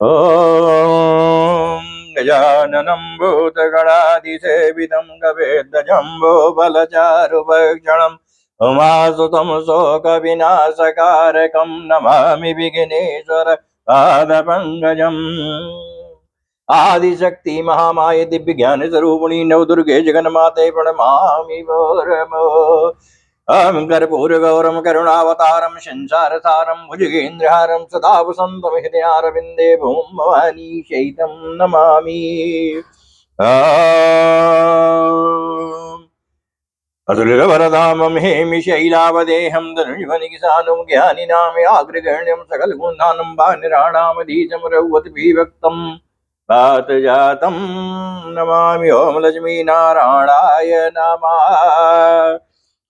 ॐ गजाननं भूतगणाधिसेवितं गवेद्गजम्बो बलचारुभक्षणम् उमासुतं शोकविनाशकारकं नमामि विघ्नेश्वर पादपङ्कजम्। आदिशक्ति महामाये दिव्य ज्ञान स्वरूपिणी नवदुर्गे जगन्माते प्रणमामि भोरमो। अहं कर्पूरगौरं करुणावतारं संसारसारं भुजगेन्द्रहारं सदा वसन्तं हृदयारविन्दे भूं भवानी शैतं नमामि। अतुलितवरदामं हेमिशैलावदेहं धनुष्मणिकिसानं ज्ञानिनां आग्रगण्यं सकलगुणानं वानराणामधीशं रघुवद्भिः पातजातं नमामि। ओं लक्ष्मीनारायणाय नमः।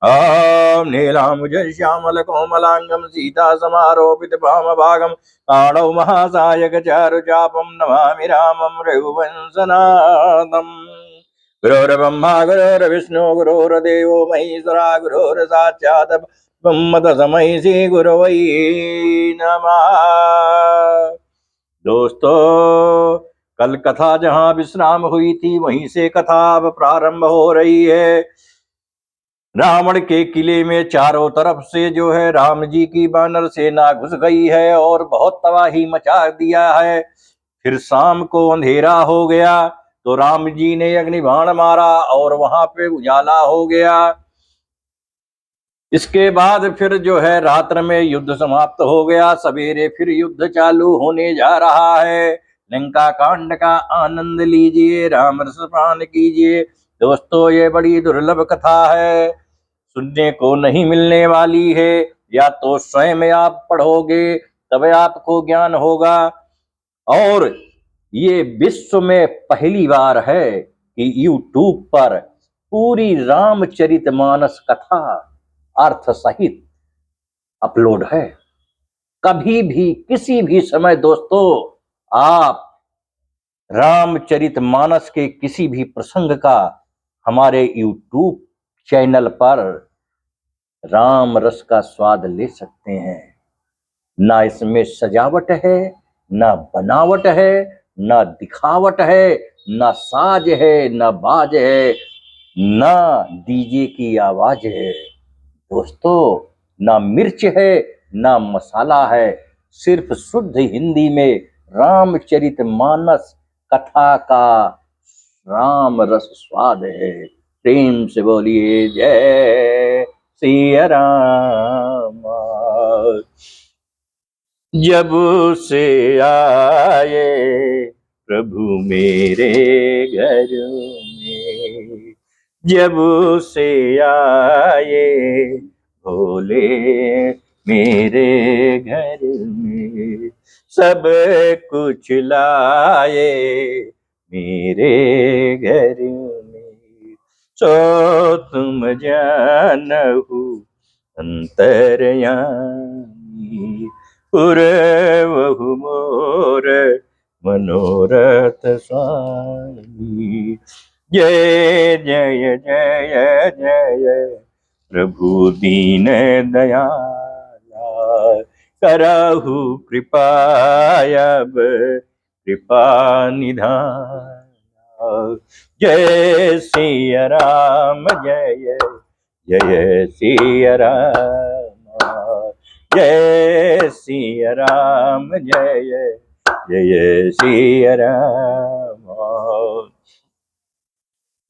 ॐ नीलाम्बुजश्यामलकोमलाङ्गं सीतासमारोपितवामभागं ताणौ महासायकचारुचापं नमामि रामं रघुवंशनाथम्। गुरोर्ब्रह्मा गुरोर्विष्णु गुरोर्देवो महेश्वरा गुरोर्साक्षात् ब्रह्म तस्मै श्री गुरवे नमः। दोस्तों, कल कथा जहां विश्राम हुई थी वहीं से कथा अब प्रारंभ हो रही है। रावण के किले में चारों तरफ से जो है राम जी की वानर सेना घुस गई है और बहुत तबाही मचा दिया है। फिर शाम को अंधेरा हो गया तो राम जी ने अग्निबाण मारा और वहां पे उजाला हो गया। इसके बाद फिर जो है रात्र में युद्ध समाप्त हो गया। सवेरे फिर युद्ध चालू होने जा रहा है। लंका कांड का आनंद लीजिए, राम रस पान कीजिए। दोस्तों, ये बड़ी दुर्लभ कथा है, सुनने को नहीं मिलने वाली है। या तो स्वयं आप पढ़ोगे तब आपको ज्ञान होगा। और ये विश्व में पहली बार है कि यूट्यूब पर पूरी रामचरितमानस कथा अर्थ सहित अपलोड है। कभी भी किसी भी समय दोस्तों आप रामचरितमानस के किसी भी प्रसंग का हमारे यूट्यूब चैनल पर राम रस का स्वाद ले सकते हैं। ना इसमें सजावट है, ना बनावट है, ना दिखावट है, ना साज है, ना बाज है, ना डीजे की आवाज है। दोस्तों, ना मिर्च है, ना मसाला है, सिर्फ शुद्ध हिंदी में रामचरितमानस कथा का राम रस स्वाद है। प्रेम से बोलिए जय सिया राम। जब से आए प्रभु मेरे घर में, जब से आए भोले मेरे घर में, सब कुछ लाए मेरे घर में। सो तुम जानहु अंतर्यामी, पुरवहु मोर मनोरथ स्वामी। जय जय जय जय प्रभु दीन दयाला, करहु कृपा अब कृपा निधाना। जय सिया राम जय जय सिया राम, जय सिया राम जय जय सिया राम।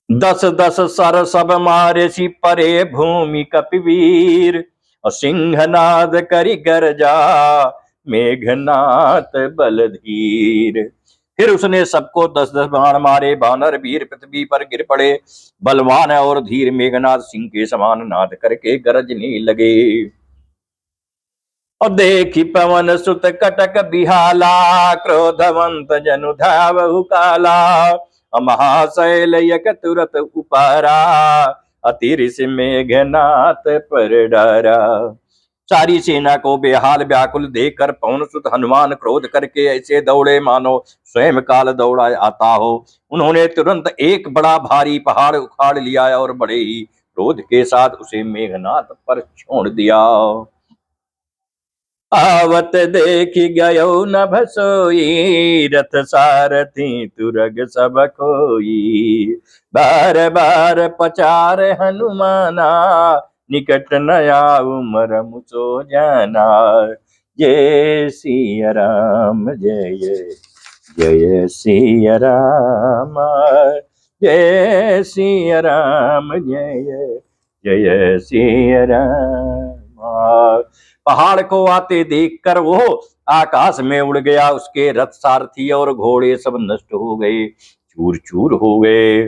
दस दस सर सब मारे सी परे भूमि कपिवीर, और सिंहनाद करि गरजा मेघनाथ बलधीर। फिर उसने सबको 10-10 बाण मारे, बानर वीर पृथ्वी पर गिर पड़े। बलवान और धीर मेघनाथ सिंह के समान नाद करके गरजने लगे। और देखी पवन सुत कटक बिहाला, क्रोधवंत जनु धावहु काला। महाशैल यक तुरत उपरा, अति ऋषि मेघनाथ पर डरा। सारी सेना को बेहाल व्याकुल देखकर पवन सुत हनुमान क्रोध करके ऐसे दौड़े मानो स्वयं काल दौड़ा आता हो। उन्होंने तुरंत एक बड़ा भारी पहाड़ उखाड़ लिया और बड़े ही क्रोध के साथ उसे मेघनाथ पर छोड़ दिया। आवत देखी गयो नभ सोई, रथ सारथी तुरग सब कोई। बार बार पचार हनुमाना, निकट न आऊ मरम सो जाना। जय सिया राम जय जय सिया राम, जय सिया राम जय जय सिया राम। पहाड़ को आते देखकर वो आकाश में उड़ गया, उसके रथ सारथी और घोड़े सब नष्ट हो गए, चूर चूर हो गए।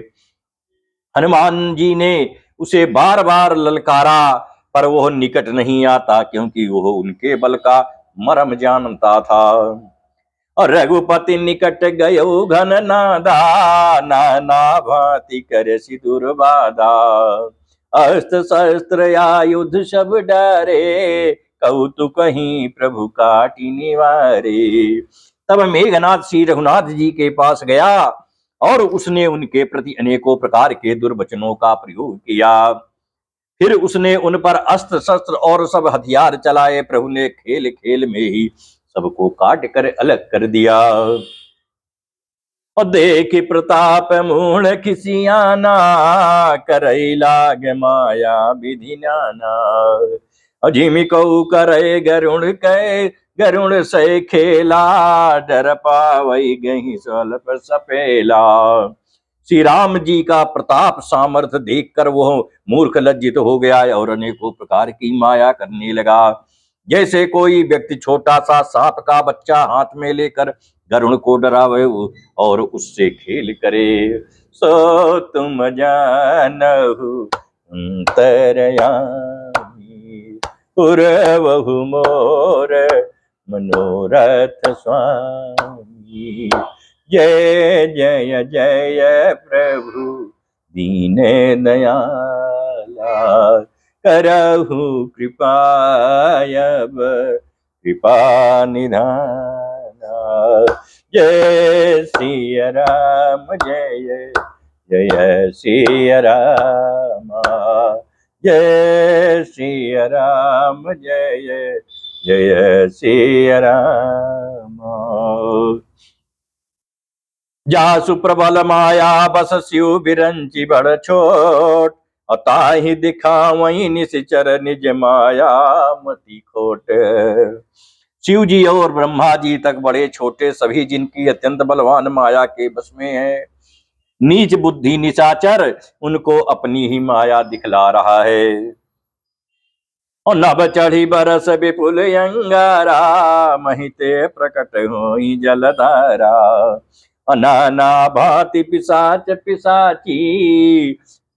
हनुमान जी ने उसे बार बार ललकारा, पर वह निकट नहीं आता, क्योंकि वह उनके बल का मर्म जानता था। और रघुपति निकट गयो घन नादा, नाना भांति कर सिदुर बाधा। अस्त्र शस्त्र आयुध सब डरे, कौतुक ही प्रभु काटि निवारे। तब मेघनाथ श्री रघुनाथ जी के पास गया और उसने उनके प्रति अनेकों प्रकार के दुर्वचनों का प्रयोग किया। फिर उसने उन पर अस्त्र शस्त्र और सब हथियार चलाए। प्रभु ने खेल खेल में ही सबको काट कर अलग कर दिया। और देख प्रताप मूढ़ खिसियाना, करई लाग माया विधि नाना। अजिमि कऊ करे गरुण कै, गरुण से खेला, डर पावई गही स्वल्प सपेला। श्री राम जी का प्रताप सामर्थ्य देखकर वह मूर्ख लज्जित हो गया और अनेकों प्रकार की माया करने लगा। जैसे कोई व्यक्ति छोटा सा सांप का बच्चा हाथ में लेकर गरुण को डरावे और उससे खेल करे। सो तुम जानहु अंतरयामी, पुरवहु मोर मनोरथ स्वामी। जय जय जय प्रभु दीन दयाला, करहु कृपायब कृपा निधाना। जय सिया राम जय जय सिया राम, जय सिया राम जय जय सिया राम। जासु प्रबल माया बस शिव बिरंची बड़ छोट, अताहि दिखावई निश्चर निज माया मति खोट। शिव जी और ब्रह्मा जी तक बड़े छोटे सभी जिनकी अत्यंत बलवान माया के बस में है, नीच बुद्धि निशाचर उनको अपनी ही माया दिखला रहा है। और नभ चढ़ी बरस विपुल अंगारा, महिते प्रकट होई जलधारा। नाना भांति पिशाच पिशाची,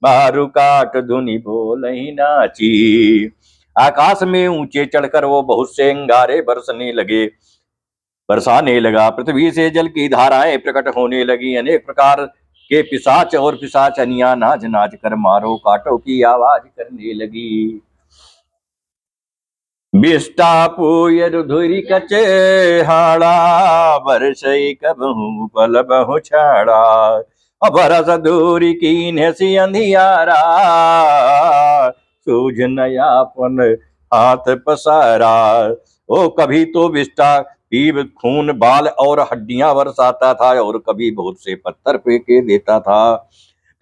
मारु काट धुनि बोलहि नाची। आकाश में ऊंचे चढ़कर वो बहुत से अंगारे बरसाने लगा। पृथ्वी से जल की धाराएं प्रकट होने लगी। अनेक प्रकार के पिशाच और पिशाचनियां नाच नाच कर मारो काटो की आवाज करने लगी। बिष्टा पूय रुधुरी कचे हाड़ा, बरसई कबहू पल बहु छाड़ा। बरस दूरी कीन्ह सी अंधियारा, सूझ नयापन हाथ पसारा। ओ कभी तो बिष्टा पीप खून बाल और हड्डियां बरसाता था और कभी बहुत से पत्थर फेंके देता था।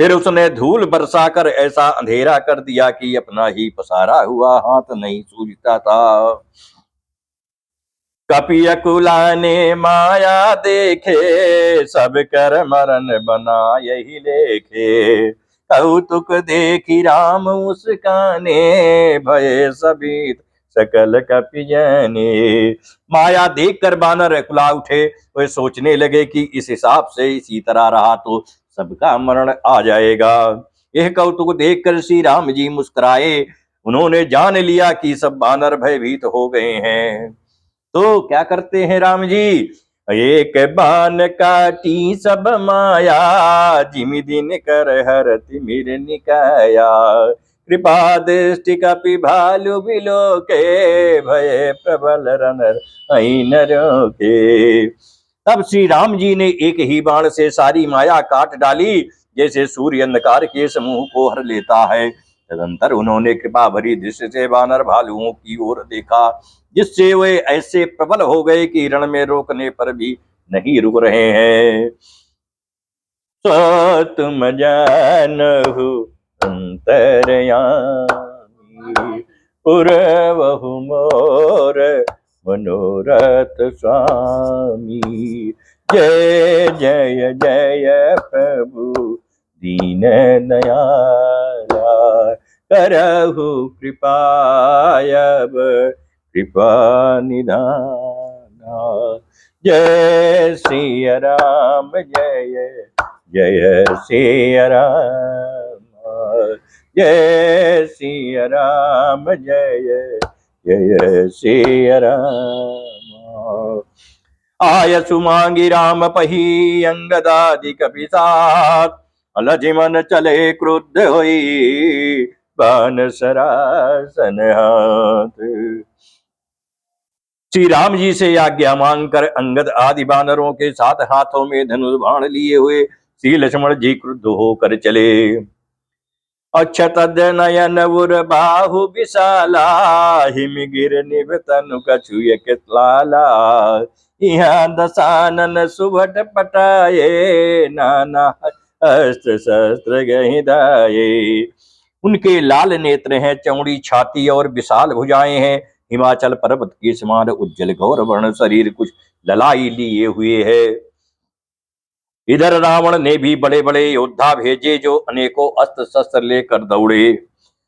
फिर उसने धूल बरसाकर ऐसा अंधेरा कर दिया कि अपना ही पसारा हुआ हाथ नहीं सूझता था। कपि अकुला ने माया देखे, सब कर मरण बना यही लेखे। कौतुक देखी राम मुस्काने, भय सभी सकल कपि जाने। माया देखकर बानर अकुला उठे। वे सोचने लगे कि इस हिसाब से इसी तरह रहा तो सबका मरण आ जाएगा। यह कौतुक देखकर श्री राम जी मुस्कुराए। उन्होंने जान लिया कि सब बानर भयभीत हो गए हैं। तो क्या करते हैं राम जी, एक बान काटी सब माया, जिमि दिन कर हर तिमिर निकाया। कृपा दृष्टि कपि भालु बिलो के, भय प्रबल रनर न रोके। तब श्री राम जी ने एक ही बाण से सारी माया काट डाली, जैसे सूर्य अंधकार के समूह को हर लेता है। तदंतर उन्होंने कृपा भरी दृष्टि से बानर भालुओं की ओर देखा। जिससे वे ऐसे प्रबल हो गए कि रण में रोकने पर भी नहीं रुक रहे हैं। सो तुम जानहु अंतर्यामी, पुरवहु मोर मनोरथ स्वामी। जय जय जय प्रभु दीन दयाला, करहु कृपायब कृपा निधाना। जय श्री राम जय जय सिया राम, जय सिया राम जय जय सिया राम। आय सुमांगी राम पही अंगदादि कपिसात, लजिमन चले क्रुद्ध होई बान सरासन हाथ। श्री राम जी से आज्ञा मांगकर अंगद आदि बानरों के साथ हाथों में धनुष बाण लिए हुए श्री लक्ष्मण जी क्रुद्ध होकर चले। अक्षत नयन उर बाहु विशाला, हिम गिर निभ तनु कछु एक लाला। यहाँ दशानन सुभट पटाए, नाना अस्त्र शस्त्र गहि दाये। उनके लाल नेत्र हैं, चौड़ी छाती और विशाल भुजाएं हैं। हिमाचल पर्वत के समान उज्जवल गौर वर्ण शरीर, कुछ ललाई लिए हुए है। इधर रावण ने भी बड़े बड़े योद्धा भेजे, जो अनेकों अस्त्र शस्त्र लेकर दौड़े।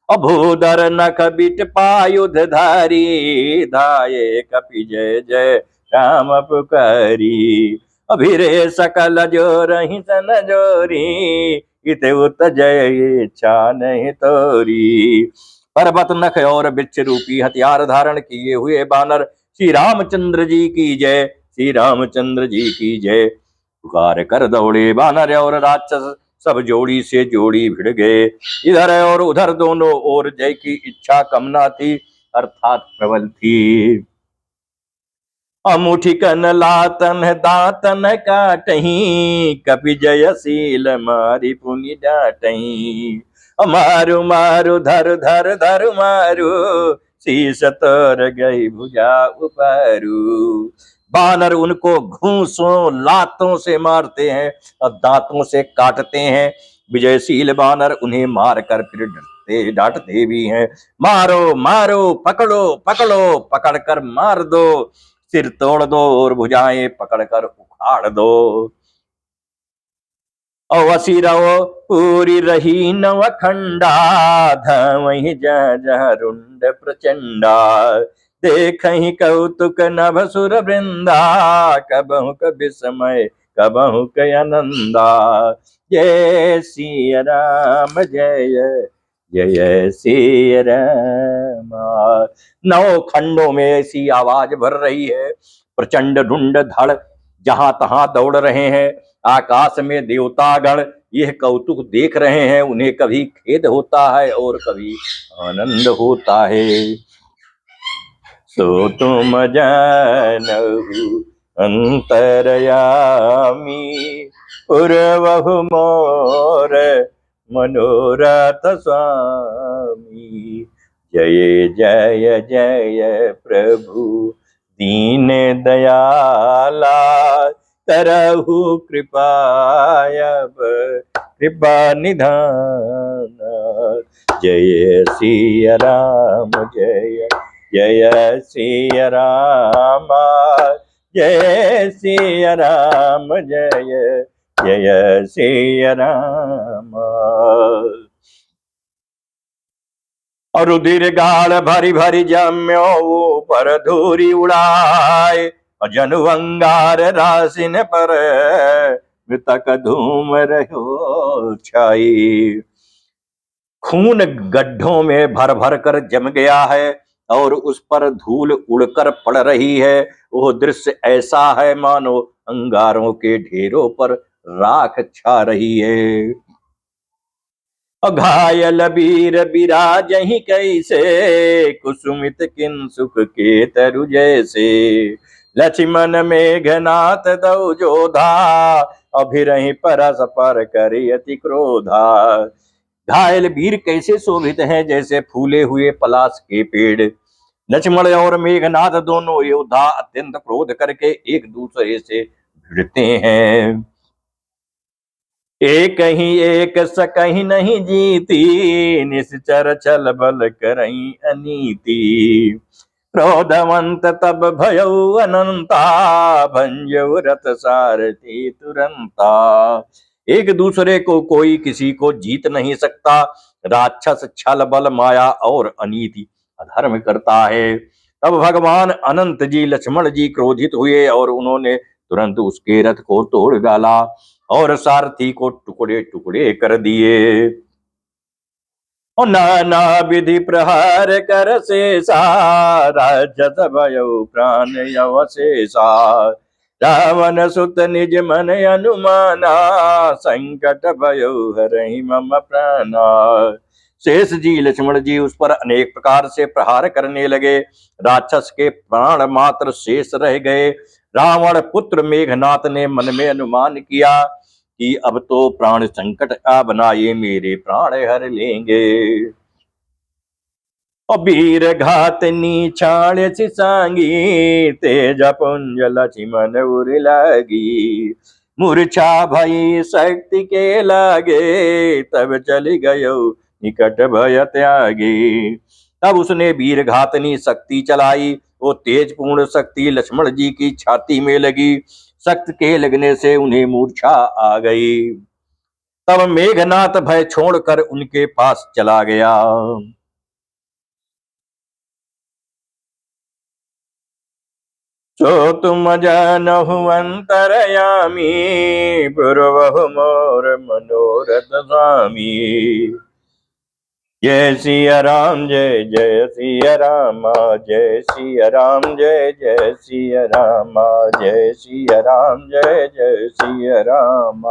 अभूधर नख बिट पायुध धारी, धाये कपि जय जय राम पुकारी। अभिरे सकल जोरहि सन जोरी, इत उत जय इच्छा नहीं तोरी। पर्वत नख और वृक्ष रूपी हथियार धारण किए हुए बानर श्री रामचंद्र जी की जय, श्री रामचंद्र जी की जय पुकार कर दौड़े। बानर और राक्षस सब जोड़ी से जोड़ी भिड़ गए। इधर और उधर दोनों ओर जय की इच्छा कामना थी, अर्थात प्रबल थी। अमुठी कन लातन दातन काटही, कपि जयशील मारी पुनि डाटही। मारु मारु धर धर धर मारु, शीस तर गई भुजा उपारू। बानर उनको घूंसों लातों से मारते हैं और दांतों से काटते हैं। विजयशील बानर उन्हें मारकर फिर डरते डांटते भी हैं। मारो मारो, पकड़ो पकड़ो, पकड़कर मार दो, सिर तोड़ दो और भुजाएं पकड़कर उखाड़ दो। अवसी रहो पूरी रही नवखंडा, धवहि जह जह रुंड प्रचंडा। देखहि कौतुक नभ सुर वृंदा, कबहु कबि समय कबहु कय आनंदा। जय सिया राम जय जय सिया राम। नौ खंडों में ऐसी आवाज भर रही है, प्रचंड ढूंढ धड़ जहां तहां दौड़ रहे हैं। आकाश में देवतागण यह कौतुक देख रहे हैं। उन्हें कभी खेद होता है और कभी आनंद होता है। सो तुम जानहु अंतरयामी, पुरवहु मोर मनोरथ स्वामी। जय जय जय प्रभु दीन दयाला, करहु कृपायब कृपा निधान। जय सिया राम जय जय सिया राम, जय सिया राम जय जय सिया राम। और रुधिर गाल भरी भरी जम्यो, ऊपर धूरी उड़ाए। जनु अंगार रासिन पर, मृतक धूम रहो छाई। खून गड्ढों में भर भर कर जम गया है और उस पर धूल उड़कर पड़ रही है। वो दृश्य ऐसा है मानो अंगारों के ढेरों पर राख छा रही है। घायल वीर बिराजहि कैसे, कुसुमित किन सुख के तरु जैसे। लक्ष्मण मेघनाथ दौ जोधा, अभिरहि परस पर करे अति क्रोधा। घायल वीर कैसे शोभित हैं, जैसे फूले हुए पलाश के पेड़। लक्ष्मण और मेघनाथ दोनों योद्धा अत्यंत क्रोध करके एक दूसरे से भिड़ते हैं। एक सकहि नहीं जीती, निश्चर छल बल करई अनीति। क्रोधवंत तब भयउ अनंता, भंजउ रथ सारथी तुरंता। एक दूसरे को कोई किसी को जीत नहीं सकता। राक्षस छल बल माया और अनीति अधर्म करता है। तब भगवान अनंत जी लक्ष्मण जी क्रोधित हुए और उन्होंने तुरंत उसके रथ को तोड़ डाला और सारथी को टुकड़े टुकड़े कर दिए। और नाना विधि प्रहार कर शेषा, राजत भयो प्राण अवशेषा। रावण सुत निज मन अनुमाना, संकट भयो हरहि मम प्राणा। शेष जी लक्ष्मण जी उस पर अनेक प्रकार से प्रहार करने लगे। राक्षस के प्राण मात्र शेष रह गए। रावण पुत्र मेघनाथ ने मन में अनुमान किया कि अब तो प्राण संकट आ बना, ये मेरे प्राण हर लेंगे। और वीर घात नीछाड़ सिसांगी, तेज पुंज लक्ष्मण उर लागी। मूर्छा भई शक्ति के लागे, तब चली गयो निकट भय त्यागी। तब उसने वीर घातनी शक्ति चलाई। वो तेज पूर्ण शक्ति लक्ष्मण जी की छाती में लगी। शक्ति के लगने से उन्हें मूर्छा आ गई। तब मेघनाथ भय छोड़कर उनके पास चला गया। सो तुम जानहु अंतरयामी, पूर्वहु मोर मनोरथ स्वामी। जय सिया राम जय जय सिया राम, जय सिया राम जय जय सिया राम, जय सिया राम जय जय सिया राम।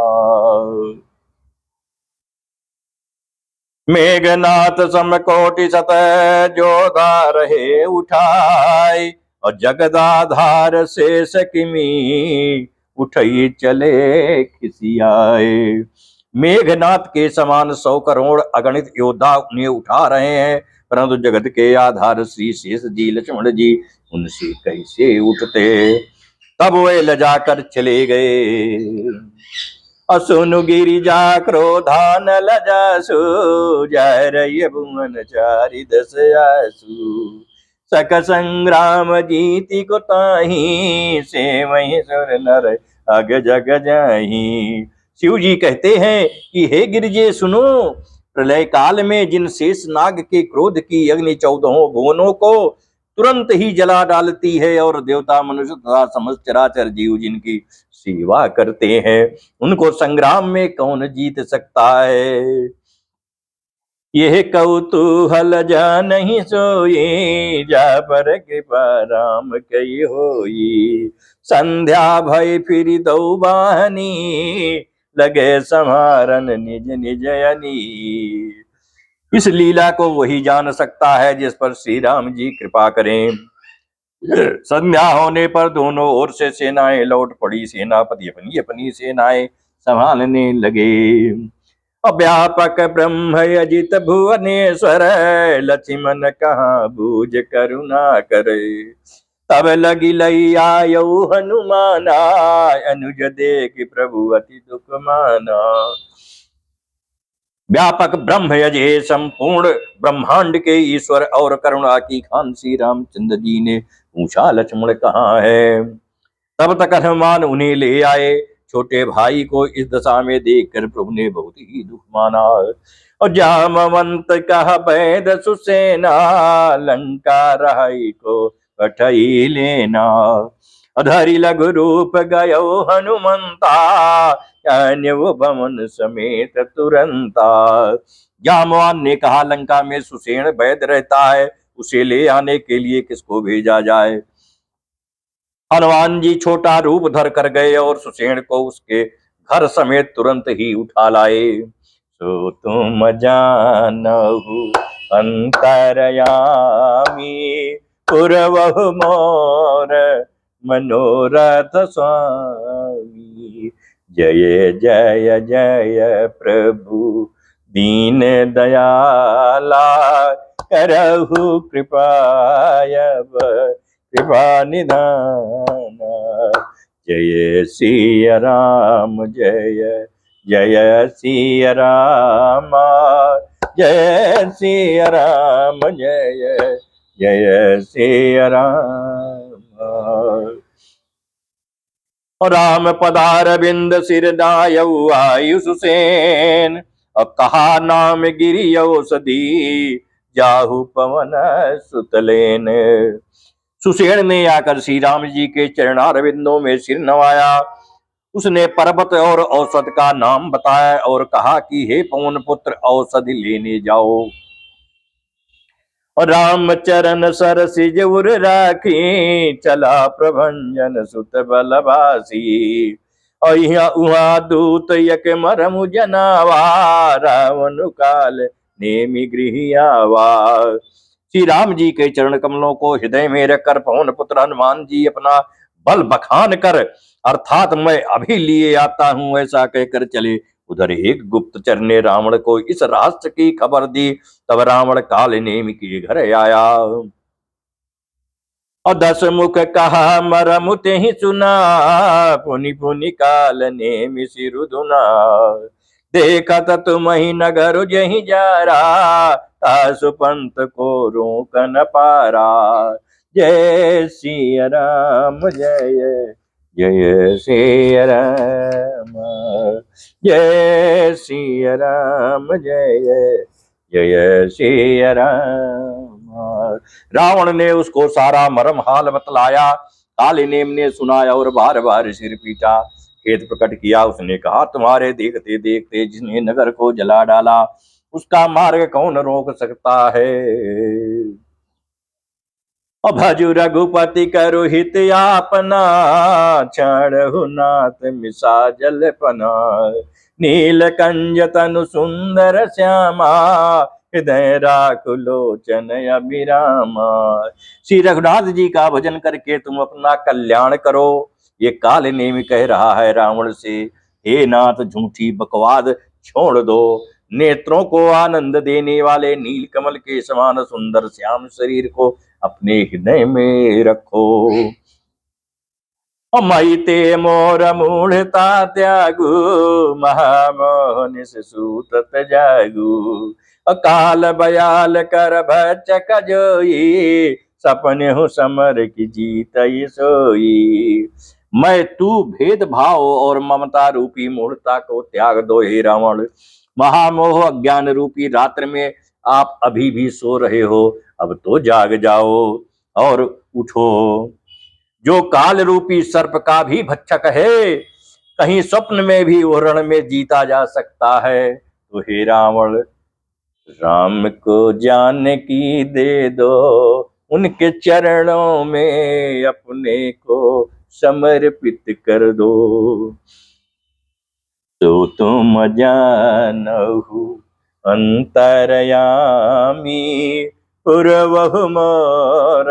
मेघनाथ समकोटि सत, जोधा रहे उठाई। और जगदाधार शेष किमी, उठई चले खिसियाए। मेघनाथ के समान 100 करोड़ अगणित योद्धा उन्हें उठा रहे हैं, परंतु जगत के आधार श्री शेष जी लक्ष्मण जी उनसे कैसे उठते। तब वे लजा कर चले गए। असुनु गिरिजा क्रोधान लजासु, जय रय भुवन चारि दस आसु। सक संग्राम जीति को ताही, से वही सुर नर अग जग जाही। शिव जी कहते हैं कि हे गिरिजे सुनो, प्रलय काल में जिन शेष नाग के क्रोध की अग्नि 14 भुवनों को तुरंत ही जला डालती है, और देवता मनुष्य तथा समस्त चराचर जीव जिनकी सेवा करते हैं, उनको संग्राम में कौन जीत सकता है। यह कौतूहल जानहि सोई, जा पर कृपा राम कई होई। संध्या भय फिर दौ बाहनी, लगे समारन निज निज अनी। इस लीला को वही जान सकता है जिस पर श्री राम जी कृपा करें। संध्या होने पर दोनों ओर से सेनाएं लौट पड़ी। सेनापति अपनी अपनी सेनाएं संभालने लगे। व्यापक ब्रह्म अजित भुवनेश्वर, लक्ष्मण कहाँ बूझ करुणा करे। तब लगी लई आयो हनुमाना, अनुज देख प्रभु अति दुख माना। व्यापक ब्रह्म अजय संपूर्ण ब्रह्मांड के ईश्वर और करुणा की खान श्री रामचंद्र जी ने पूछा, लक्ष्मण कहाँ है। तब तक हनुमान उन्हें ले आए। छोटे भाई को इस दशा में देखकर प्रभु ने बहुत ही दुख माना। और जामवंत कह बैद सुसेना, लंका रहाई को कठई लेना। अधरि लघु रूप गयो हनुमंता, वो भवन समेत तुरंता। जामवान ने कहा, लंका में सुसेन वैद रहता है, उसे ले आने के लिए किसको भेजा जाए। हनुमान जी छोटा रूप धर कर गए और सुसेन को उसके घर समेत तुरंत ही उठा लाए। सो तुम जानहु अंतरयामी, पूर्वहु मोर मनोरथ स्वामी। जय जय जय प्रभु दीन दयाला करहु कृपायब कृपा निधान। जय सिया राम जय जय सिया राम, जय सिया राम जय जय सिया राम। राम पदार बिंद सिर नायऊ आयुष सेन, और कहा नाम गिरी औषधि जाहु पवन सुतलेन। सुषेण ने आकर श्री राम जी के चरणारविंदों में सिर नवाया। उसने पर्वत और औषध का नाम बताया और कहा कि हे पवन पुत्र औषधि लेने जाओ। और राम चरण सर सिज उर राखी, चला प्रभंजन सुत बलवासी। और यहाँ उहाँ दूत यक मरमु जनावा, रावण काल नेमि गृह आवा। श्री राम जी के चरण कमलों को हृदय में रखकर पवन पुत्र हनुमान जी अपना बल बखान कर, अर्थात मैं अभी लिए आता हूं ऐसा कहकर चले। उधर एक गुप्तचर ने रावण को इस रहस्य की खबर दी। तब रावण काल नेमि के घर आया। और 10 मुख कहा मरमु तेहि सुना, पुनि पुनि काल नेमि सिरु धुना। देखत तुमहि नगर जहि जारा, तासु पंथ को रोक न पारा। जय सिया राम जय जय सिया राम, जय सिया राम जय जय सिया राम। रावण ने उसको सारा मरम हाल बतलाया। काले नेम ने सुनाया और बार बार सिर पीटा। खेद प्रकट किया। उसने कहा तुम्हारे देखते देखते जिसने नगर को जला डाला, उसका मार्ग कौन रोक सकता है। भजु रघुपति करु हित आपना, क्षण नाथ मिसा जलपना। नील कंज तनु सुंदर श्यामा, हृदय राख लोचन अभिरामा। श्री रघुनाथ जी का भजन करके तुम अपना कल्याण करो, ये काल नेमि कह रहा है रावण से। हे नाथ झूठी बकवाद छोड़ दो, नेत्रों को आनंद देने वाले नील कमल के समान सुंदर श्याम शरीर को अपने हृदय में रखो। मई ते मोर मूढ़ता त्यागु, महामोहन से सूतत जागु। अकाल बयाल कर भचक जोई, सपने हो समर की जीत सोई। मैं तू भेदभाव और ममता रूपी मूढ़ता को त्याग दो हे रावण। महामोह अज्ञान रूपी रात्र में आप अभी भी सो रहे हो, अब तो जाग जाओ और उठो। जो काल रूपी सर्प का भी भक्षक है, कहीं स्वप्न में भी वो रण में जीता जा सकता है। तो हे रावण, राम को जानकी दे दो, उनके चरणों में अपने को समर्पित कर दो। तो तुम जानहु अंतरयामी, पूर्वहु मोर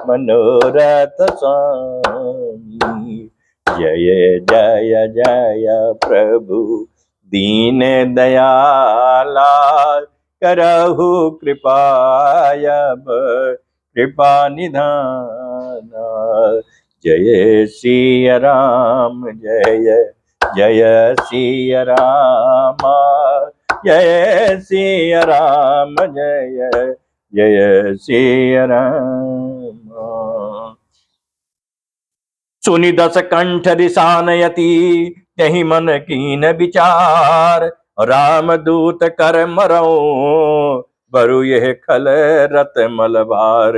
मनोरथ स्वामी। जय जय जय प्रभु दीन दयाला, करहु कृपायब कृपा निधान। जय सिया राम जय जय सिया राम, जय सिया राम जय जय सिया राम। सुनि 10 कंठ रिसानयति, यही मन कीन विचार। राम दूत कर मरऊ, बरु यह खल रत मलबार।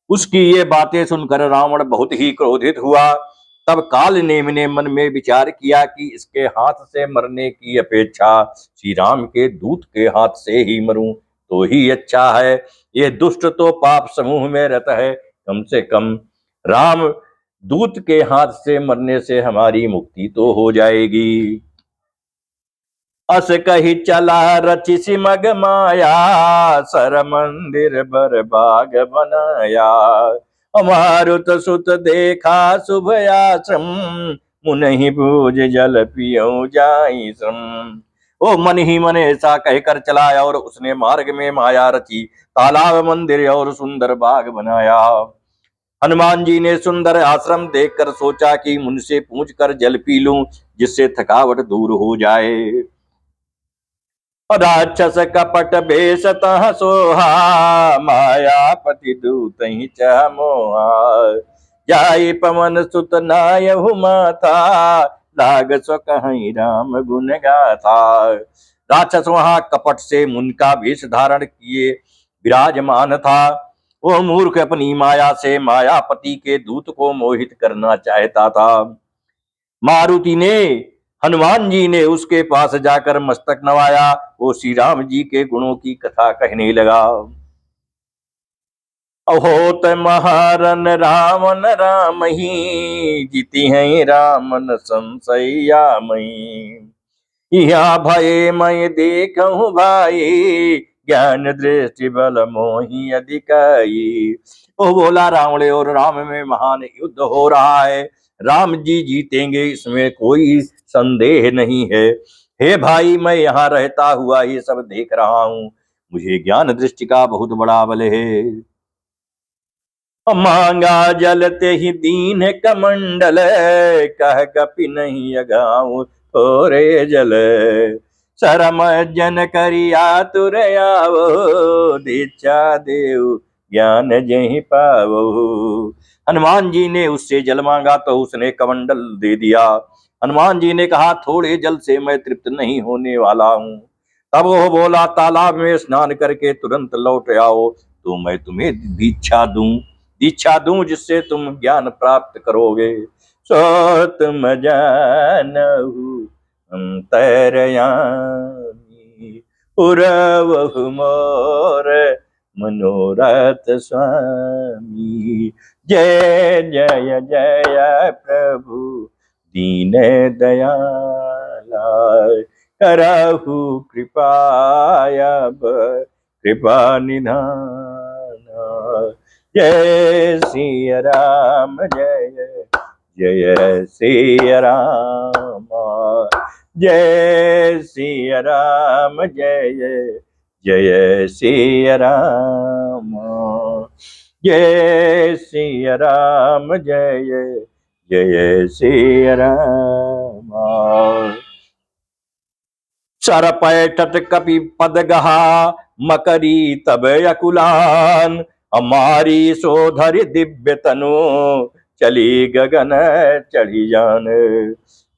उसकी ये बातें सुनकर रावण बहुत ही क्रोधित हुआ। तब काल नेमि ने मन में विचार किया कि इसके हाथ से मरने की अपेक्षा श्री राम के दूत के हाथ से ही मरूं तो ही अच्छा है। ये दुष्ट तो पाप समूह में रहता है, कम से कम राम दूत के हाथ से मरने से हमारी मुक्ति तो हो जाएगी। अस कही चला रचि सिमग माया, सर मंदिर बर बाग बनाया। मारुत सुत देखा शुभ आश्रम, मुनहि पूज जल पियो जाई श्रम। वो मन ही मन ऐसा कहकर चलाया और उसने मार्ग में माया रची, तालाब मंदिर और सुंदर बाग बनाया। हनुमान जी ने सुंदर आश्रम देखकर सोचा कि मुझसे पूछ कर जल पी लूं, जिससे थकावट दूर हो जाए। राक्षस कपट बेस तह सोहा, मायापति दूत ही चह मोहा। जाई पवन सुत नायहु माथा, लाग सो कहीं राम गुण गाथा। राक्षस वहां कपट से मुन का वेश धारण किए विराजमान था। वो मूर्ख अपनी माया से मायापति के दूत को मोहित करना चाहता था। मारुति ने हनुमान जी ने उसके पास जाकर मस्तक नवाया। वो श्री राम जी के गुणों की कथा कहने लगा। अहोत महारन रावण राम ही, जीती है रामन संशया मई। यहाँ भय मैं देखूं भाई, ज्ञान दृष्टि बल मोहि अधिकाई। वो बोला, रावण और राम में महान युद्ध हो रहा है, राम जी जीतेंगे, इसमें कोई संदेह नहीं है। हे भाई, मैं यहाँ रहता हुआ ये सब देख रहा हूँ, मुझे ज्ञान दृष्टि का बहुत बड़ा बल है। मांगा जलते ही दीन कमंडल, कह कपि नहीं अगाऊ थोरे जल। शरम जन करिया तुर आवो, दीक्षा देव ज्ञान जही पावो। हनुमान जी ने उससे जल मांगा तो उसने कमंडल दे दिया। हनुमान जी ने कहा, थोड़े जल से मैं तृप्त नहीं होने वाला हूँ। तब वो बोला, तालाब में स्नान करके तुरंत लौट आओ, तो मैं तुम्हें दीक्षा दूं जिससे तुम ज्ञान प्राप्त करोगे। सो तुम जानहु अंतरयामी, पुरवहु मोर मनोरथ स्वामी। जय जय जय प्रभु दीन दयाला, करहु कृपायब कृपा निधाना। जय सिया राम जय जय सिया राम, जय सिया राम जय जय सिया राम, जय सिया राम जय जय सिया राम। सर पैठत कपि पद गहा, मकरी तब अकुलान। हमारी सोधरि दिव्य तनु, चली गगन चढ़ी जान।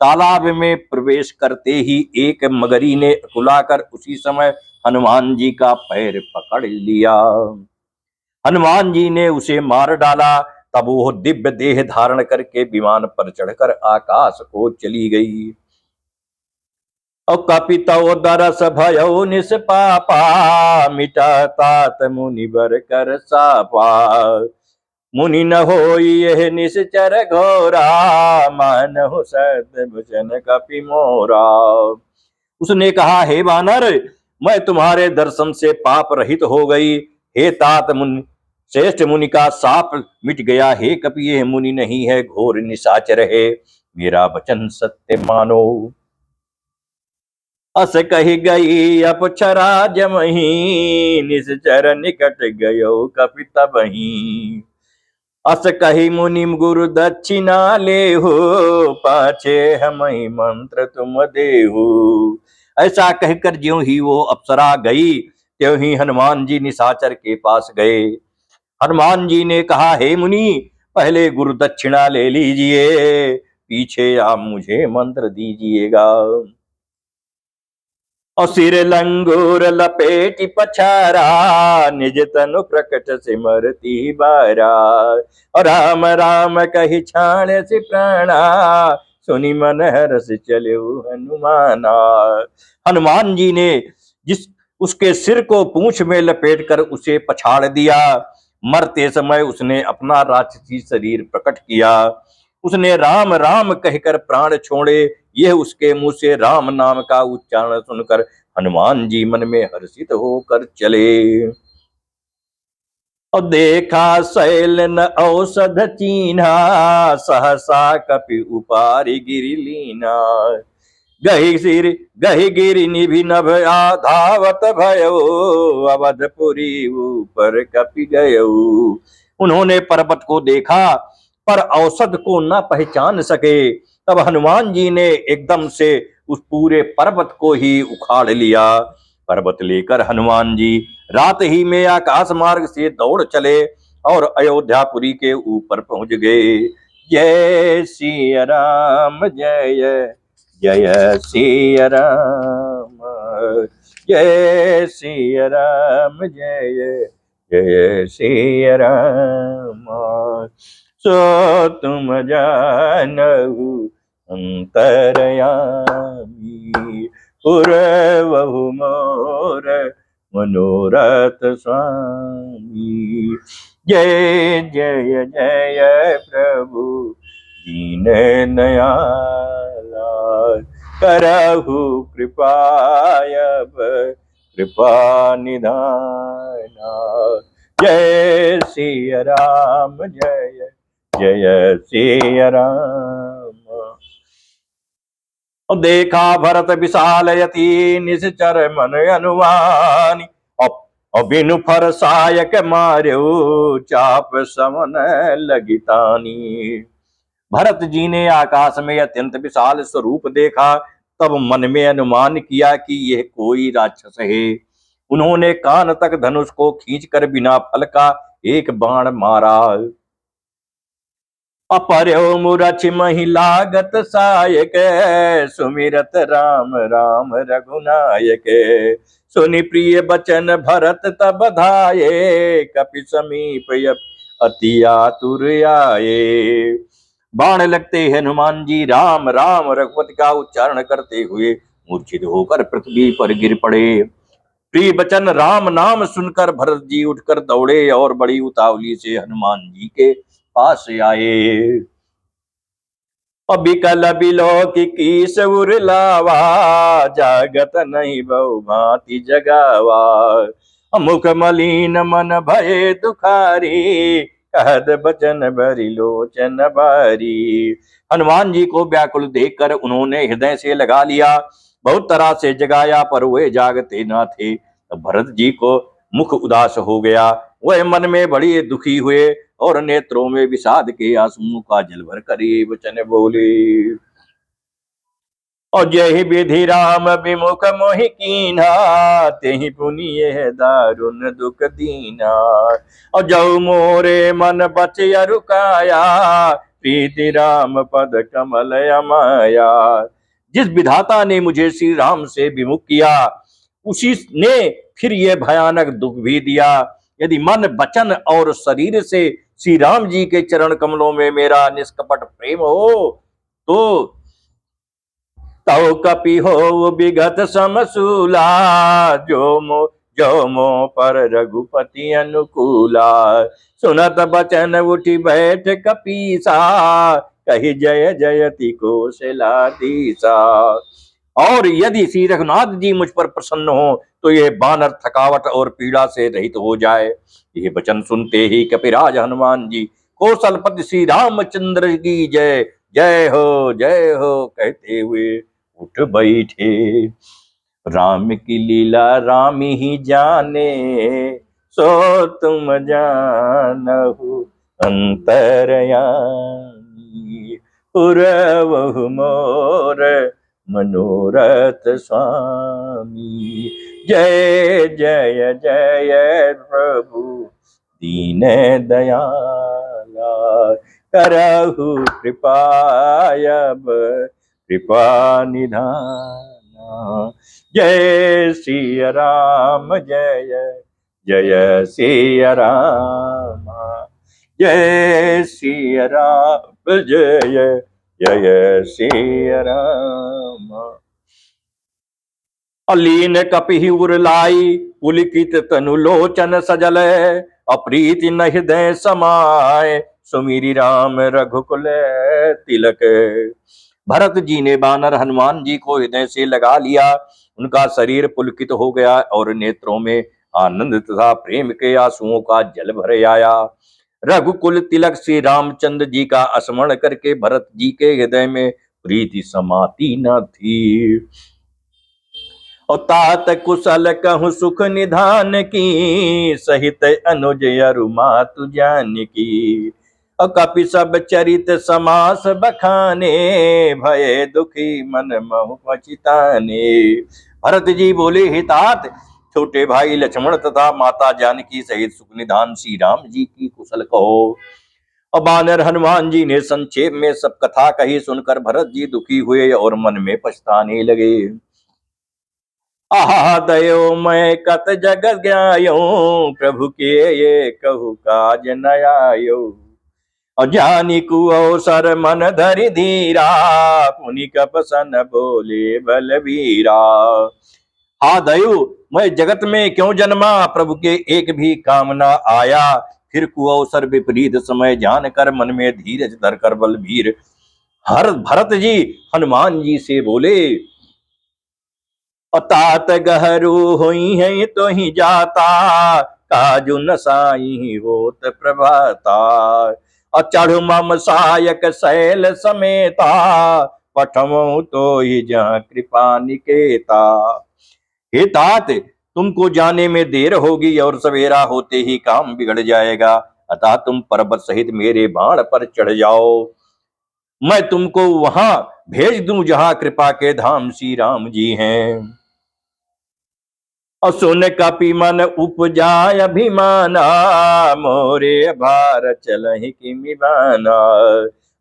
तालाब में प्रवेश करते ही एक मगरी ने अकुलाकर उसी समय हनुमान जी का पैर पकड़ लिया। हनुमान जी ने उसे मार डाला। तब वो दिव्य देह धारण करके विमान पर चढ़कर आकाश को चली गई। और कपितौ दरस भयो निष्पापा, मिटा तात मुनि बर कर सापा। मुनि न होई यह निश्चर घोरा, मानहु सद्वचन कपि मोरा। उसने कहा, हे वानर, मैं तुम्हारे दर्शन से पाप रहित हो गई। हे तात मुनि, श्रेष्ठ मुनि का साप मिट गया। हे कपि, यह मुनि नहीं है, घोर निशाचर है, मेरा वचन सत्य मानो। अस कही गई अपचरा जमही, निश्चर निकट गयो कपि तबही। अस कही मुनि गुरु दक्षिणा लेहु, पाछे हमहि मंत्र तुम देहु। ऐसा कहकर ज्यों ही वो अप्सरा गई, त्यों ही हनुमान जी निशाचर के पास गए। हनुमान जी ने कहा, हे मुनि, पहले गुरु दक्षिणा ले लीजिए, पीछे आप मुझे मंत्र दीजिएगा। और सिर लंगूर लपेटी पछारा, निज तनु प्रकट सिमरती बारा। और राम राम कही छाण से प्राणा, सुनि मन हरस चले हनुमाना। हनुमान जी ने जिस उसके सिर को पूंछ में लपेट कर उसे पछाड़ दिया। मरते समय उसने अपना राक्षसी शरीर प्रकट किया। उसने राम राम कहकर प्राण छोड़े। यह उसके मुंह से राम नाम का उच्चारण सुनकर हनुमान जी मन में हर्षित होकर चले। और देखा शैल न औषध चीन्हा, सहसा कपि उपारि गिरि लीना। गही सिर गही गिरि निभि नभ धावत भयो, अवधपुरी ऊपर कपि गयो। उन्होंने पर्वत को देखा पर औसत को न पहचान सके। तब हनुमान जी ने एकदम से उस पूरे पर्वत को ही उखाड़ लिया। पर्वत लेकर हनुमान जी रात ही में आकाश मार्ग से दौड़ चले और अयोध्यापुरी के ऊपर पहुंच गए। जय सिया राम जय जय सिया राम, जय सिया राम जय जय सिया राम। सो तुम जानहु अंतरयामी, पुरवहु मोर मनोरथ स्वामी। जय जय जय प्रभु दीन दयाला, करहु कृपायब कृपा निधाना। जय सिया राम जय जय सिया राम। और देखा भरत विशाल यति निश्चर मन अनुमानी, और बिनु फर सायक मार्यो चाप समन लगितानी। भरत जी ने आकाश में अत्यंत विशाल स्वरूप देखा, तब मन में अनुमान किया कि यह कोई राक्षस है। उन्होंने कान तक धनुष को खींचकर बिना फल का एक बाण मारा। अपरयो मुरछ महिलागत सायक, सुमिरत राम राम रघुनायक। सुनि प्रिय बचन भरत तब धाये, कपि समीप अति आतुर आए। बाण लगते हनुमान जी राम राम रघुपति का उच्चारण करते हुए मूर्छित होकर पृथ्वी पर गिर पड़े। प्रिय बचन राम नाम सुनकर भरत जी उठकर दौड़े और बड़ी उतावली से हनुमान जी के पास आए। अबिकल बिलोकी सउर लावा, जागत नहीं बहु भांति जगावा। मुख मलिन मन भये दुखारी, कहत बचन भरी लोचन बारी। हनुमान जी को व्याकुल देखकर उन्होंने हृदय से लगा लिया। बहुत तरह से जगाया पर वे जागते न थे। भरत जी को मुख उदास हो गया। वह मन में बड़ी दुखी हुए और नेत्रों में विषाद के आंसुओं का जल भर कर ये वचन बोले। और जय विधि राम विमुख मोहि कीन्हा, तेहि पुनिये दारुण दुख दीना। और जौ मोरे मन बचय रुकाया, प्रीति राम पद कमल अमाया। जिस विधाता ने मुझे श्री राम से विमुख किया, उसी ने फिर ये भयानक दुख भी दिया। यदि मन वचन और शरीर से श्री राम जी के चरण कमलों में मेरा निष्कपट प्रेम हो, तो तव कपि हो विगत समसूला। जो मो पर रघुपति अनुकूला, सुनत बचन उठी बैठ कपीसा। कही जय जयति कौशलाधीसा। और यदि श्री रघुनाथ जी मुझ पर प्रसन्न हो तो ये बानर थकावट और पीड़ा से रहित हो जाए। ये वचन सुनते ही कपिराज हनुमान जी कौशलपति श्री रामचंद्र की जय जय हो कहते हुए उठ बैठे। राम की लीला राम ही जाने, सो तुम जानहु अंतरयामी। पुरवहु मोर मनोरथ स्वामी। जय जय जय प्रभु दीन दयाला, करहु कृपायब कृपा निधाना। जय सिया राम जय जय सिया राम, जय सिया राम जय जय सिया राम। अलीन कपि उरलाई, पुलकित तनु लोचन सजल। अप्रीति न हृदय समाय, सुमिरि राम रघुकुल तिलक। भरत जी ने बानर हनुमान जी को हृदय से लगा लिया। उनका शरीर पुलकित हो गया और नेत्रों में आनंद तथा प्रेम के आंसुओं का जल भर आया। रघुकुल तिलक श्री रामचंद्र जी का स्मरण करके भरत जी के हृदय में प्रीति समाती न थी। और तात कुशल कहूँ सुख निधान की, सहित अनुज अरु मातु जान की। और कपि सब चरित समास बखाने, भये दुखी मन महु पछिताने। भरत जी बोले, हे तात, छोटे भाई लक्ष्मण तथा माता जानकी सहित सुख निधान श्री राम जी की कुशल कहो। और बानर हनुमान जी ने संक्षेप में सब कथा कही। सुनकर भरत जी दुखी हुए और मन में पछताने लगे। आहा दयो मैं कत जग ज्ञायो, प्रभु के ये कहु काज न आयो। और जानी कु अवसर मन धरि धीरा, पुनि कपसन बोले बलबीरा। हा दयु, मैं जगत में क्यों जन्मा, प्रभु के एक भी काम न आया। फिर कुअवसर विपरीत समय जानकर, मन में धीरज धरकर बलबीर हर भरत जी हनुमान जी से बोले। तात गहरू हुई है तो ही जाता, काजु नसाई होत प्रभाता। चढ़ु मम सायक शैल समेता, पठमो तो ही जहाँ कृपा निकेता। हे तात, तुमको जाने में देर होगी और सवेरा होते ही काम बिगड़ जाएगा। अतः तुम पर्वत सहित मेरे बाण पर चढ़ जाओ, मैं तुमको वहां भेज दूं जहां कृपा के धाम श्री राम जी हैं। और सुन कपि मन उपजाय अभिमाना, मोरे भार चलहि किमि बाना।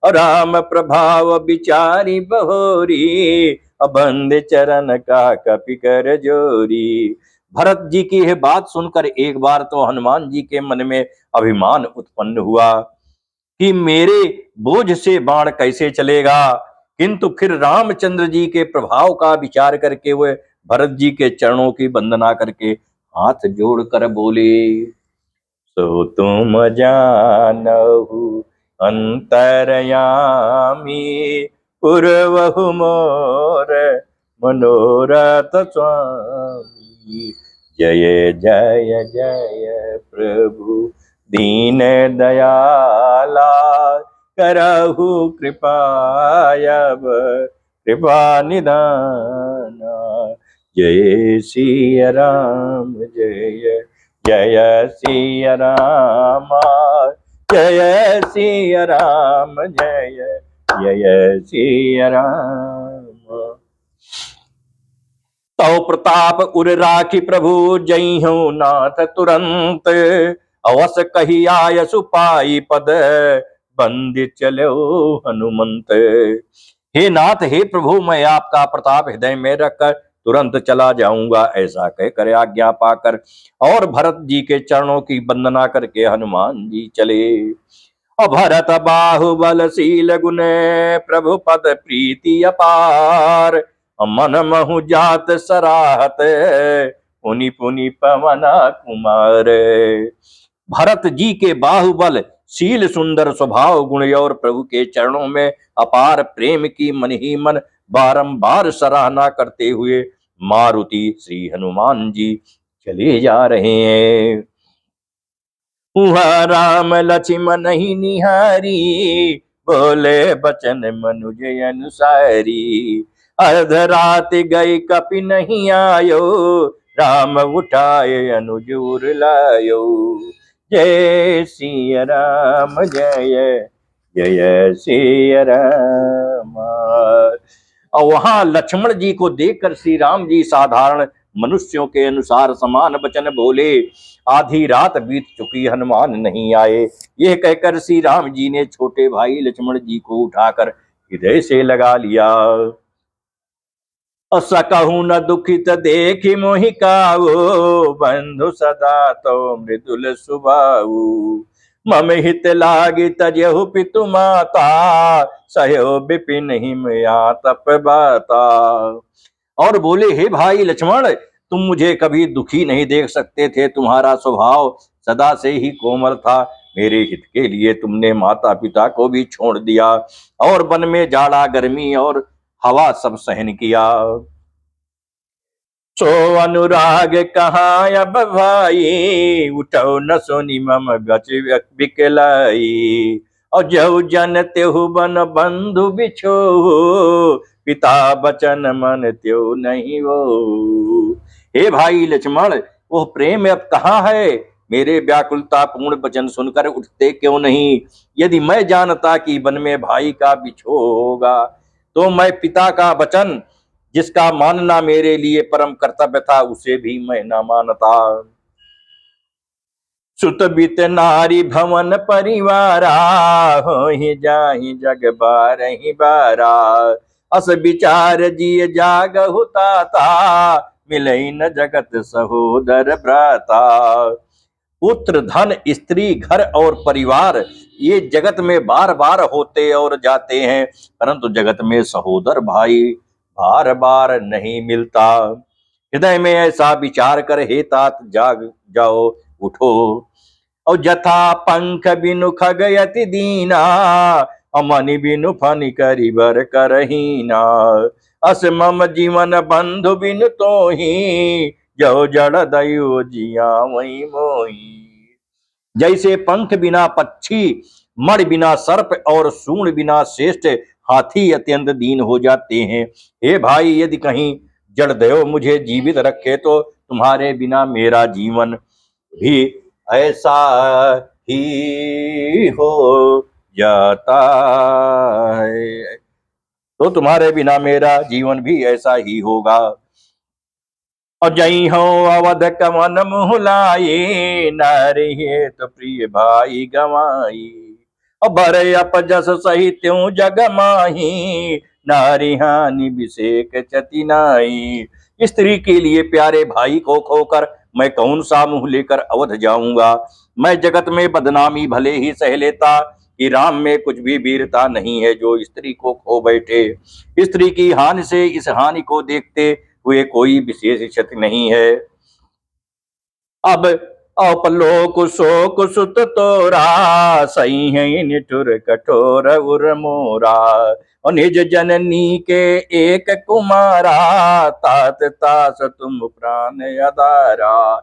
और राम प्रभाव विचारी बहोरी, बंद चरण का कपि कर जोरी। भरत जी की यह बात सुनकर एक बार तो हनुमान जी के मन में अभिमान उत्पन्न हुआ कि मेरे बोझ से बाण कैसे चलेगा। किंतु फिर रामचंद्र जी के प्रभाव का विचार करके वे भरत जी के चरणों की वंदना करके हाथ जोड़कर बोले, सो तुम जानहु अंतरयामी, पूर्वहु मोर मनोरथ स्वामी। जय जय जय प्रभु दीन दयाला, करहु कृपायब कृपा निदाना। जय सिया राम जय जय सिया राम, जय सिया राम जय जय सिया राम। तो प्रताप उर राखी प्रभु, जई हूं नाथ तुरंत। अवस कही आय सुपाई, पद बंदी चलो हनुमंत। हे नाथ, हे प्रभु, मैं आपका प्रताप हृदय में रखकर तुरंत चला जाऊंगा। ऐसा कहकर आज्ञा पाकर और भरत जी के चरणों की वंदना करके हनुमान जी चले। और भरत बाहुबलशील गुण, प्रभु पद प्रीति अपार। मन महु जात सराहत, पुनि पुनि पवन कुमार। भरत जी के बाहुबल, शील, सुंदर स्वभाव गुण और प्रभु के चरणों में अपार प्रेम की मन ही मन बारंबार सराहना करते हुए मारुति श्री हनुमान जी चले जा रहे हैं। वहाँ राम लक्ष्मण ही निहारी, बोले बचन मनुज अनुसारी। अर्ध रात गई कपि नहीं आयो, राम उठाए अनुजूर लायो। जय सिया राम जय जय सिया राम। और वहां लक्ष्मण जी को देखकर श्री राम जी साधारण मनुष्यों के अनुसार समान वचन बोले। आधी रात बीत चुकी, हनुमान नहीं आए। यह कहकर श्री राम जी ने छोटे भाई लक्ष्मण जी को उठाकर हृदय से लगा लिया। सकहु न दुखित देखि मोहि काऊ, बंधु सदा तो मृदुल सुभाऊ। मम हित लागी तजहु पितु माता, सहयो विपिन हिम तप बाता। और बोले, हे भाई लक्ष्मण, तुम मुझे कभी दुखी नहीं देख सकते थे। तुम्हारा स्वभाव सदा से ही कोमल था। मेरे हित के लिए तुमने माता पिता को भी छोड़ दिया और वन में जाड़ा गर्मी और हवा सब सहन किया। सो अनुराग कहाँ अब भाई, उठो न सुनि मम गच बिकलाई। और जहु जन तेहु बन बंधु बिछो, पिता बचन मन त्यो नहीं वो। हे भाई लक्ष्मण, वो प्रेम अब कहाँ है? मेरे व्याकुलता पूर्ण वचन सुनकर उठते क्यों नहीं? यदि मैं जानता कि वन में भाई का बिछो होगा, तो मैं पिता का वचन, जिसका मानना मेरे लिए परम कर्तव्य था, उसे भी मैं न मानता। सुत बित नारी भवन परिवारा, होहि जाहि जग बारहि बारा। अस विचार जिय जाग हुता था, मिलई न जगत सहोदर भ्राता। पुत्र, धन, स्त्री, घर और परिवार, ये जगत में बार बार होते और जाते हैं, परंतु जगत में सहोदर भाई बार बार नहीं मिलता। हृदय में ऐसा विचार कर हे तात जाग जाओ, उठो। और जथा पंख बिनु खग यति दीना, अमनि बिनु फनि करि बर करहीना। अस मम जीवन बंधु बिनु तोही, जो जड़ दयु जिया वही मोही। जैसे पंख बिना पक्षी, मण बिना सर्प और सूंड बिना श्रेष्ठ हाथी अत्यंत दीन हो जाते हैं, हे भाई यदि कहीं जड़ दयो मुझे जीवित रखे, तो तुम्हारे बिना मेरा जीवन भी ऐसा ही हो जाता है। तो तुम्हारे बिना मेरा जीवन भी ऐसा ही होगा। और जई हो अवध कवन मुहलाए, नारी है तो प्रिय भाई गवाई। और बरे अपजस सही त्यों जग माही, नारी हानि विषेक चति नाई। स्त्री के लिए प्यारे भाई को खोकर मैं कौन सा मुंह लेकर अवध जाऊंगा? मैं जगत में बदनामी भले ही सह लेता, कि राम में कुछ भी वीरता नहीं है जो स्त्री को खो बैठे। स्त्री की हानि से इस हानि को देखते हुए कोई विशेष क्षति नहीं है। अब अपलोक शोक सुत तोरा, सही है निठुर कठोर उर मोरा। और निज जननी के एक कुमारा, तात तास तुम प्राण अदारा।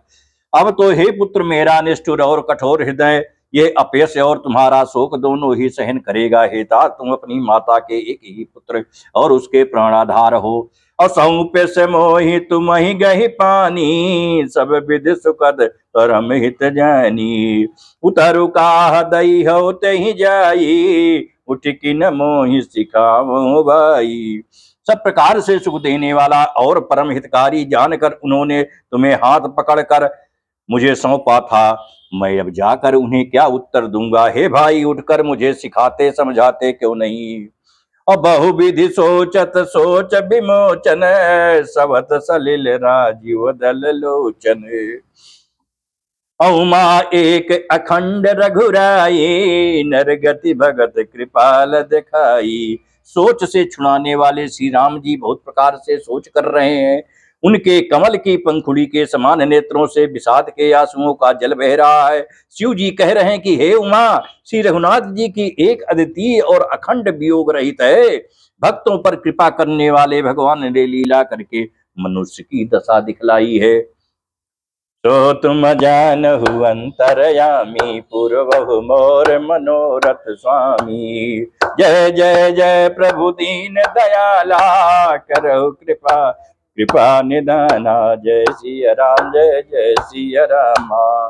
अब तो हे पुत्र मेरा निष्ठुर और कठोर हृदय ये अपयश और तुम्हारा शोक दोनों ही सहन करेगा। हे तात, तुम अपनी माता के एक ही पुत्र और उसके प्राणाधार हो। असौंपे से मोहि तुम ही गही पानी, सब विधि सुखद परम हित जानी। उतरु काह दई हो ते ही जाई, उठ की न मोहि सिखावो भाई। सब प्रकार से सुख देने वाला और परम हितकारी जानकर उन्होंने तुम्हें हाथ पकड़कर मुझे सौंपा था। मैं अब जाकर उन्हें क्या उत्तर दूंगा? हे भाई, उठकर मुझे सिखाते समझाते क्यों नहीं? और बहुविधि सोचत सोच विमोचन, सवत सलिल राजीव दल लोचन। औमा एक अखंड रघुराई, नरगति भगत कृपाल दिखाई। सोच से छुड़ाने वाले श्री राम जी बहुत प्रकार से सोच कर रहे हैं। उनके कमल की पंखुड़ी के समान नेत्रों से विषाद के आंसुओं का जल बह रहा है। शिव जी कह रहे हैं कि हे उमा, श्री रघुनाथ जी की एक अद्वितीय और अखंड वियोग रहित है। भक्तों पर कृपा करने वाले भगवान ने लीला करके मनुष्य की दशा दिखलाई है। तो तुम जानहु अंतरयामी, पूर्वहु मोर मनोरथ स्वामी। जय जय जय प्रभु दीन दयाला, करहु कृपा कृपा निदाना। जय सिया राम, जय जय सिया रामा।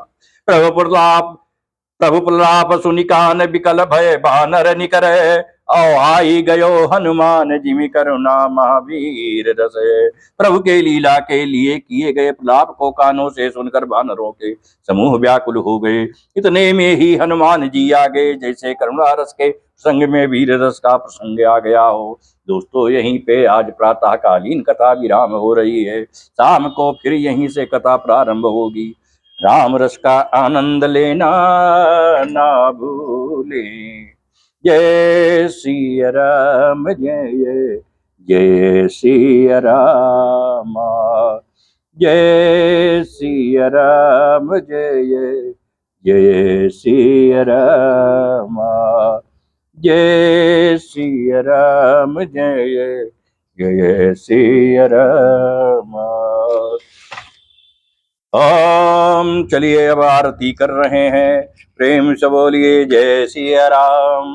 प्रभु प्रलाप सुनि कान बिकल भय, बानर निकरे औ आई गयो हनुमान, जिमि करुणा महावीर रसे। प्रभु के लीला के लिए किए गए प्रलाप को कानों से सुनकर वानरों के समूह व्याकुल हो गए। इतने में ही हनुमान जी आ गए, जैसे करुणा रस के प्रसंग में वीर रस का प्रसंग आ गया हो। दोस्तों, यहीं पे आज प्रातः कालीन कथा विराम हो रही है। शाम को फिर यहीं से कथा प्रारंभ होगी। राम रस का आनंद लेना ना भूलें। जय सिया राम, जय जय सिया राम। जय सिया राम, जय जय सिया राम। जय सिया राम, जय जय सिया राम। ओम चलिए अब आरती कर रहे हैं, प्रेम से बोलिए जय सिया राम।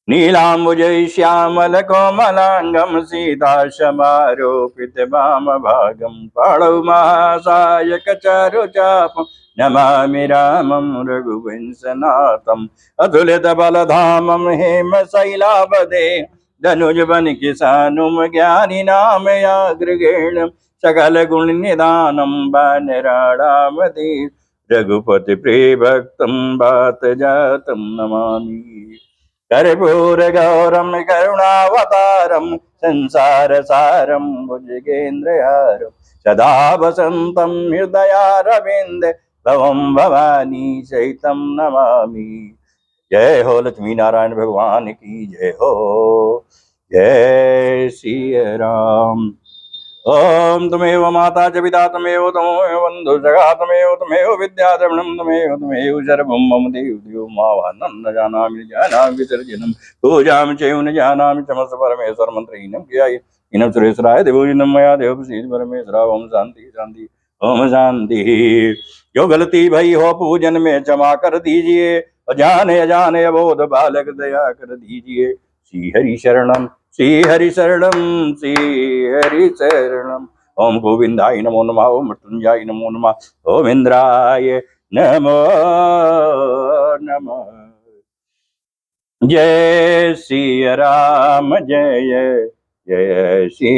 नीलाम्बुजै श्यामल कोमलांगम सीता समारोपित वाम भागम पाणौ महासायक चारु चापम नमामि रामं रघुवंशनाथम अतुलित बलधामं हेम शैलावदे धनुज बन किसानुम ज्ञानी नाम याग्रगेण सकल गुण निदानम वानराणामधि रघुपति प्रिय भक्तम बात जातम नमामि कर्पूर गौरम करुणावतारम संसार सारम भुजगेन्द्रहारम सदा वसंतम हृदयारविंद भवम भवानी सहितम नमामि। जय हो लक्ष्मी नारायण भगवान की जय हो। जय श्री राम। ओम तमेव माता च पिता तमेव तमेव बंधु सखा तमेव तमेव विद्या द्रविणं तमेव तमेव सर्वं मम देव देव मावानं न जानामि जानामि विसर्जनं पूजां चैव न जानामि चमस परमेश्वर मंत्रहीनं क्रियाय इनं सुरेश्वराय देवोजिनं मया देव प्रसीद परमेश्वर ओम शांति शांति ओम शांति। जो गलती भई हो पूजन में क्षमा कर दीजिए, अजाने अजाने अबोध बालक दया कर दीजिए। श्री हरि शरणम श्री हरि शरणम श्री हरि शरणम। ओम गोविंदाय नमो नमः, ओम मृत्युंजय नमो नमः, ओम इंद्राय नमो नमः। जय श्री राम जय जय श्री